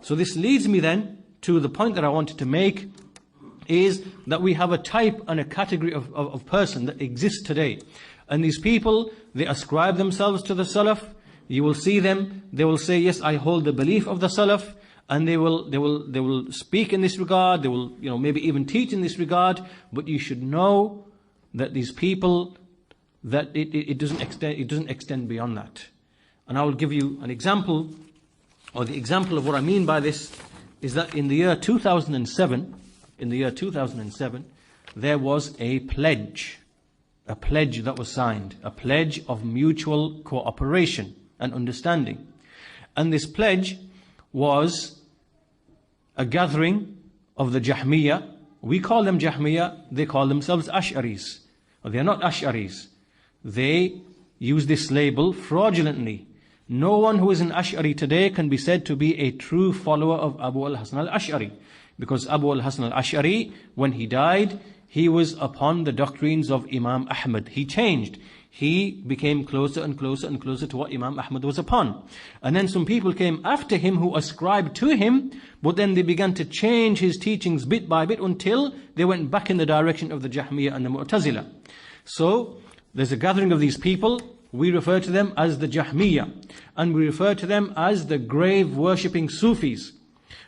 So this leads me then to the point that I wanted to make, is that we have a type and a category of person that exists today. And these people, they ascribe themselves to the Salaf. You will see them, they will say, yes, I hold the belief of the Salaf, and they will speak in this regard, they will, maybe even teach in this regard, but you should know that these people, that it doesn't extend beyond that. And I will give you an example, or the example of what I mean by this is that in the year 2007, there was a pledge that was signed, a pledge of mutual cooperation and understanding. And this pledge was a gathering of the Jahmiyyah. We call them Jahmiyyah, they call themselves Ash'aris. They are not Ash'aris. They use this label fraudulently. No one who is an Ash'ari today can be said to be a true follower of Abu al-Hasan al-Ash'ari. Because Abu al-Hasan al-Ash'ari, when he died, he was upon the doctrines of Imam Ahmad. He changed. He became closer and closer and closer to what Imam Ahmad was upon. And then some people came after him who ascribed to him, but then they began to change his teachings bit by bit until they went back in the direction of the Jahmiyyah and the Mu'tazila. So, there's a gathering of these people. We refer to them as the Jahmiyyah. And we refer to them as the grave worshipping Sufis.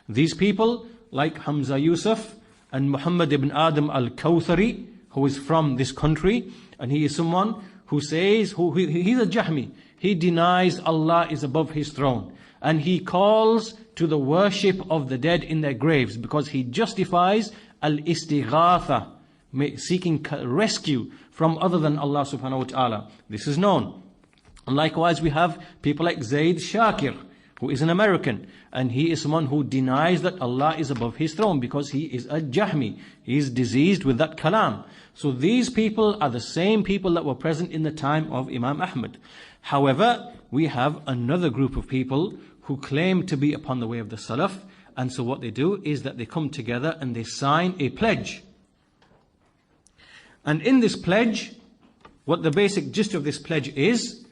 These people, like Hamza Yusuf and Muhammad ibn Adam al-Kawthari, who is from this country, and he is someone who says, he's a Jahmi, he denies Allah is above his throne, and he calls to the worship of the dead in their graves, because he justifies al-istighatha, seeking rescue from other than Allah subhanahu wa ta'ala. This is known. And likewise we have people like Zayd Shakir, who is an American, and he is someone who denies that Allah is above his throne because he is a Jahmi. He is diseased with that kalam. So these people are the same people that were present in the time of Imam Ahmad. However, we have another group of people who claim to be upon the way of the Salaf, and so what they do is that they come together and they sign a pledge. And in this pledge, what the basic gist of this pledge is,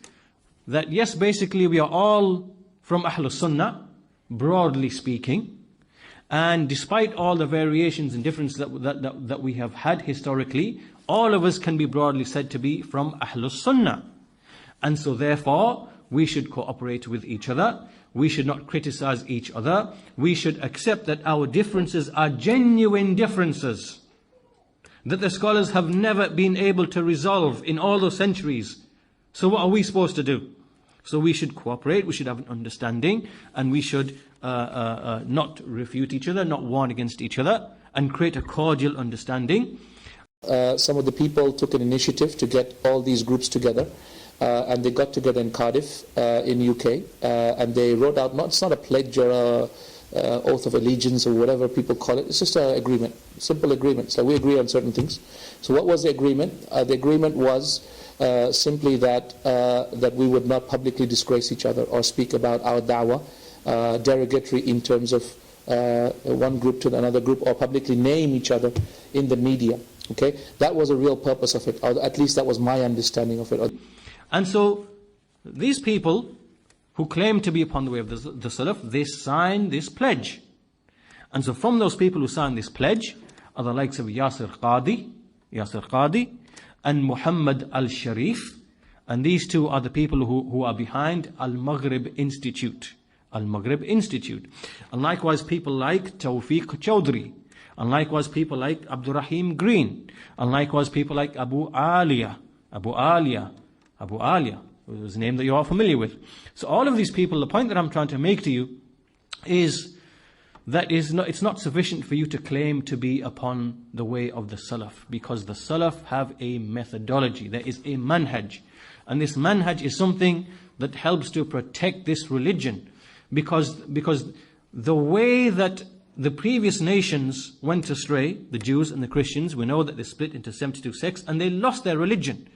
that yes, basically we are all from Ahlul Sunnah, broadly speaking, and despite all the variations and differences that we have had historically, all of us can be broadly said to be from Ahlul Sunnah. And so therefore, we should cooperate with each other, we should not criticize each other, we should accept that our differences are genuine differences, that the scholars have never been able to resolve in all those centuries. So what are we supposed to do? So we should cooperate, we should have an understanding, and we should not refute each other, not warn against each other, and create a cordial understanding. Some of the people took an initiative to get all these groups together, and they got together in Cardiff, in UK, and they wrote out, it's not a pledge or a oath of allegiance or whatever people call it, it's just an agreement, simple agreement. So we agree on certain things. So what was the agreement? The agreement was simply that we would not publicly disgrace each other or speak about our da'wah derogatory in terms of one group to another group, or publicly name each other in the media. Okay, that was a real purpose of it, or at least that was my understanding of it. And so these people who claim to be upon the way of the Salaf, they sign this pledge. And so from those people who sign this pledge are the likes of Yasir Qadi and Muhammad al-Sharif. And these two are the people who are behind Al-Maghrib Institute. Al-Maghrib Institute. And likewise people like Tawfiq Chowdhury. And likewise people like Abdurrahim Green. And likewise people like Abu Aliya, whose name that you are familiar with. So all of these people, the point that I'm trying to make to you is that it's not sufficient for you to claim to be upon the way of the Salaf, because the Salaf have a methodology. There is a manhaj. And this manhaj is something that helps to protect this religion. Because the way that the previous nations went astray, the Jews and the Christians, we know that they split into 72 sects and they lost their religion.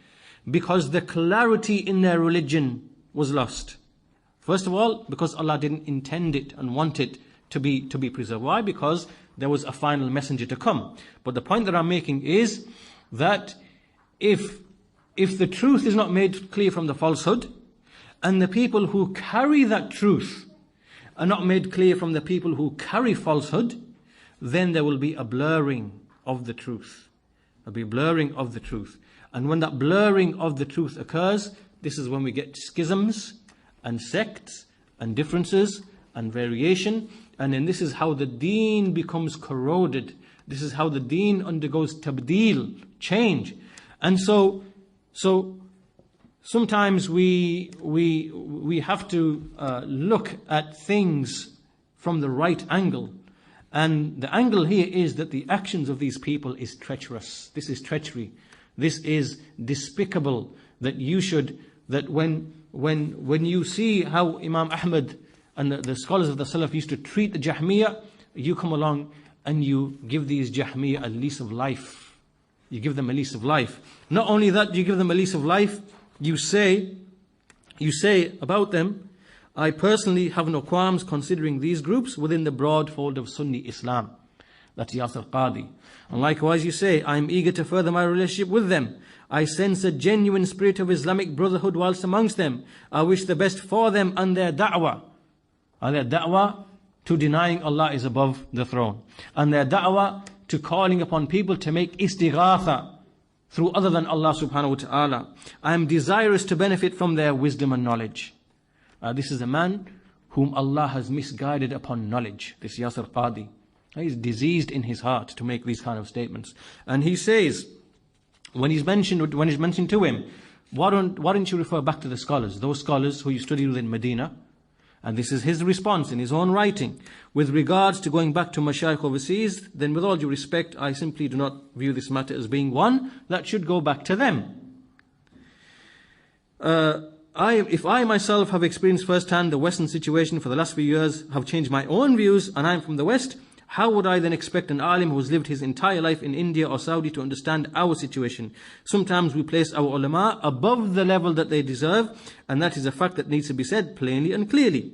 Because the clarity in their religion was lost. First of all, because Allah didn't intend it and want it to be preserved. Why? Because there was a final messenger to come. But the point that I'm making is that if the truth is not made clear from the falsehood, and the people who carry that truth are not made clear from the people who carry falsehood, then there will be a blurring of the truth. There'll be a blurring of the truth. And when that blurring of the truth occurs, this is when we get schisms and sects and differences and variation. And then this is how the deen becomes corroded. This is how the deen undergoes tabdeel, change. And so sometimes we have to look at things from the right angle. And the angle here is that the actions of these people is treacherous. This is treachery. This is despicable. That when you see how Imam Ahmad and the scholars of the Salaf used to treat the Jahmiyyah, you come along and you give these Jahmiyyah a lease of life. You give them a lease of life. Not only that, you give them a lease of life, you say about them, I personally have no qualms considering these groups within the broad fold of Sunni Islam. That's Yasir Qadi. And likewise you say, I am eager to further my relationship with them. I sense a genuine spirit of Islamic brotherhood whilst amongst them. I wish the best for them and their da'wah. And their da'wah to denying Allah is above the throne. And their da'wah to calling upon people to make istighatha through other than Allah subhanahu wa ta'ala. I am desirous to benefit from their wisdom and knowledge. This is a man whom Allah has misguided upon knowledge. This Yasir Qadi. He's diseased in his heart to make these kind of statements. And he says, when he's mentioned to him, why don't you refer back to the scholars, those scholars who you studied with in Medina? And this is his response in his own writing. With regards to going back to Mashaykh overseas, then with all due respect, I simply do not view this matter as being one that should go back to them. If I myself have experienced firsthand the Western situation for the last few years, have changed my own views, and I am from the West, how would I then expect an alim who has lived his entire life in India or Saudi to understand our situation? Sometimes we place our ulama above the level that they deserve, and that is a fact that needs to be said plainly and clearly.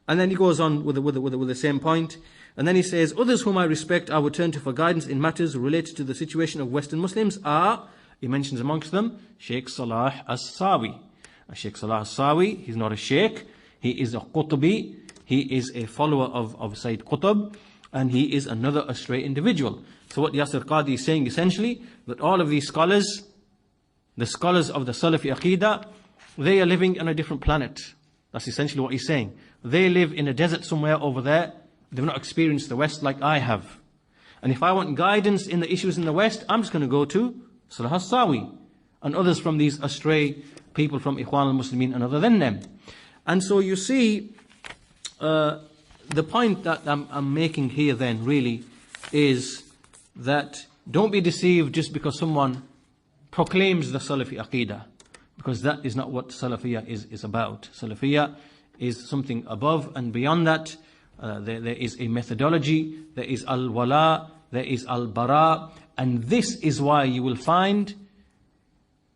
And then he goes on with the same point. And then he says, others whom I respect, I would turn to for guidance in matters related to the situation of Western Muslims are, he mentions amongst them, Sheikh Salah as-Sawi. Sheikh Salah as-Sawi, he's not a sheikh, he is a Qutbi, he is a follower of Sayyid Qutb, and he is another astray individual. So what Yasir Qadi is saying essentially, that all of these scholars, the scholars of the Salafi Aqidah, they are living on a different planet. That's essentially what he's saying. They live in a desert somewhere over there. They've not experienced the West like I have. And if I want guidance in the issues in the West, I'm just going to go to Salah as-Sawi and others from these astray people from Ikhwan al-Muslimin and other than them. And so you see, the point that I'm making here then really is that don't be deceived just because someone proclaims the Salafi Aqidah, because that is not what Salafiyah is about. Salafiyah is something above and beyond that. There is a methodology, there is al-wala, there is al-bara, and this is why you will find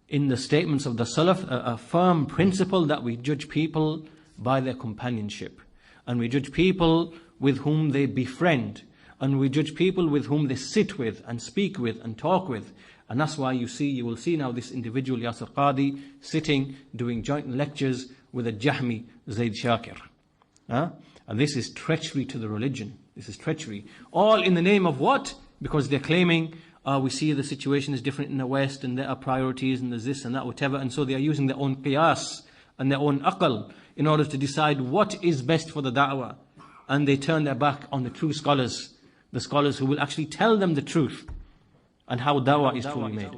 in the statements of the Salaf a firm principle that we judge people by their companionship. And we judge people with whom they befriend. And we judge people with whom they sit with and speak with and talk with. And that's why you will see now this individual Yasir Qadi sitting, doing joint lectures with a Jahmi Zayd Shakir. And this is treachery to the religion. This is treachery. All in the name of what? Because they're claiming, we see the situation is different in the West and there are priorities and there's this and that, whatever. And so they are using their own qiyas and their own aql in order to decide what is best for the da'wah. And they turn their back on the true scholars, the scholars who will actually tell them the truth and how da'wah is truly made.